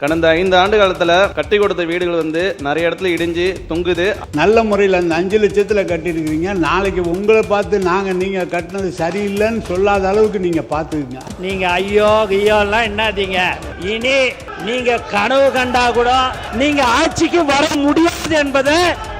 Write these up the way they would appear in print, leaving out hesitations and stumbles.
கடந்த 5 ஆண்டு காலத்தில் கட்டி கொடுத்த வீடுகள் வந்து நிறைய இடத்துல இடிஞ்சு தொங்குது. நல்ல முறையில் அந்த 5 லட்சத்தில் கட்டியிருக்கிறீங்க. நாளைக்கு உங்களை பார்த்து நீங்கள் கட்டினது சரியில்லைன்னு சொல்லாத அளவுக்கு நீங்கள் பார்த்துக்குங்க. நீங்கள் ஐயோ ஐயோலாம் என்னாதீங்க. இனி நீங்கள் கனவு கண்டா கூட நீங்கள் ஆட்சிக்கு வர முடியாது என்பதை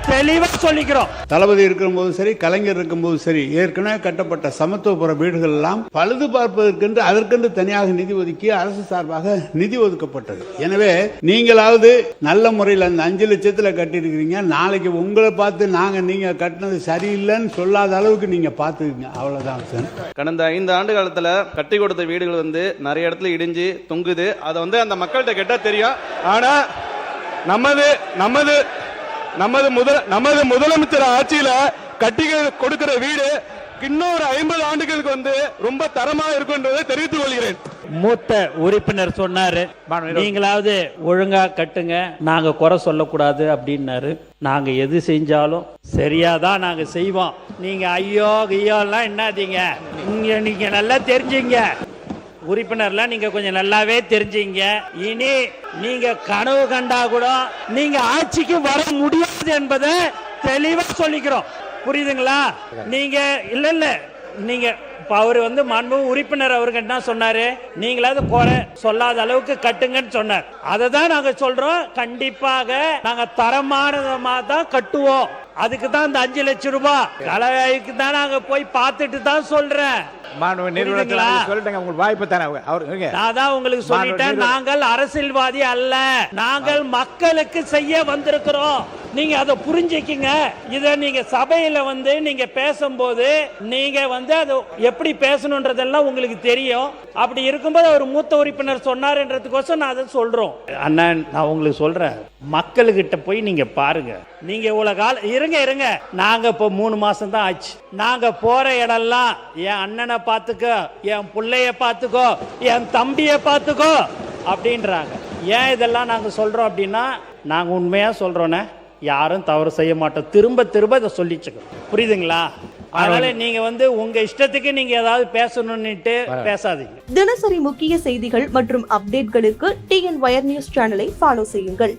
தெளிவாக சொல்லிக்கிறோம். தளபதி இருக்கும்போது சரி, கலைஞர் இருக்கும்போது சரி, ஏற்கனவே கட்டப்பட்ட சமத்துவபுர வீடுகள் எல்லாம் பழுது பார்ப்பதற்கென்று அதற்கென்று தனியாக நிதி ஒதுக்கி அரசு சார்பாக நிதி ஒதுக்கப்பட்டது. எனவே நீங்களாவது நல்ல முறையில் அந்த 5 லட்சத்தில் கட்டியிருக்கிறீங்க. நாளைக்கு உங்களை பார்த்து நீங்கள் கட்டினது சரியில்லைன்னு சொல்லாத அளவுக்கு நீங்கள் பார்த்துக்குங்க. அவ்வளோதான் சார். கடந்த 5 ஆண்டு காலத்தில் கட்டி கொடுத்த வீடுகள் வந்து நிறைய இடத்துல இடிஞ்சு தொங்குது. அதை வந்து அந்த மக்கள்கிட்ட கேட்டால் தெரியும். ஆனால் நமது முதலமைச்சர் ஆட்சியில கட்டி கொடுக்கிற வீடு இன்னொரு 50 ஆண்டுகளுக்கு வந்து ரொம்ப தரமா இருக்குன்றதை தெரிவித்துக் கொள்கிறேன். மூத்த உறுப்பினர் சொன்னாரு, நீங்களாவது ஒழுங்கா கட்டுங்க, நாங்க குறை சொல்லக்கூடாது அப்படின்னாரு. நாங்க எது செஞ்சாலும் சரியாதான் நாங்க செய்வோம். நீங்க ஐயோ ஐயோலாம் என்னாதீங்க. நீங்க நல்லா தெரிஞ்சுங்க, உறுப்பினர்லாம் நீங்க கொஞ்சம் நல்லாவே தெரிஞ்சீங்க. இனி நீங்க கனவு கண்டா கூட நீங்க ஆட்சிக்கு வர முடியாது என்பதை தெளிவா சொல்லிக்கிறோம். புரியுதுங்களா? நீங்க இல்ல நீங்க அவர் வந்து மாண்பு உறுப்பினர் அவருக்கு என்ன சொன்னாரு, நீங்களாவது குறை சொல்லாத அளவுக்கு கட்டுங்கன்னு சொன்னார். அதை தான் நாங்க சொல்றோம். கண்டிப்பாக நாங்க தரமானதமா தான் கட்டுவோம். அதுக்கு தான் இந்த 5 லட்சம் ரூபாய் கலைக்கு தான் நாங்க போய் பார்த்துட்டு தான் சொல்றேன். நாங்கள் அரசியல்வாதி அல்ல, நாங்கள் மக்களுக்கு செய்ய வந்திருக்கிறோம். நீங்க அதை புரிஞ்சுக்கீங்க. இத நீங்க சபையில வந்து நீங்க பேசும்போது நீங்க வந்து அது எப்படி பேசணும்ன்றதெல்லாம் உங்களுக்கு தெரியும். அப்படி இருக்கும்போது ஒரு மூத்த உறுப்பினர் சொன்னார்ன்றதுக்கோசம் நான் அதை சொல்றோம். அண்ணன், நான் உங்களுக்கு சொல்றேன், மக்கள்கிட்ட போய் நீங்க பாருங்க. நீங்க இவ்வளவு காலம் இருங்க. நாங்க இப்போ 3 மாசம் தான் ஆச்சு. நாங்க போற இடம்லாம் என் அண்ணனை பார்த்துக்கோ, என் பிள்ளைய பார்த்துக்கோ, என் தம்பிய பார்த்துக்கோ அப்படின்றாங்க. ஏன் இதெல்லாம் நாங்க சொல்றோம் அப்படின்னா, நாங்க உண்மையா சொல்றோன்னே யாரும் தவறு செய்ய மாட்டோம். திரும்ப இதை சொல்லிச்சுக்கோம். புரியுதுங்களா? அதனால நீங்க வந்து உங்க இஷ்டத்துக்கு நீங்க ஏதாவது பேசணும்னுட்டு பேசாதீங்க. தினசரி முக்கிய செய்திகள் மற்றும் அப்டேட்களுக்கு TN Wire News சேனலை ஃபாலோ செய்யுங்கள்.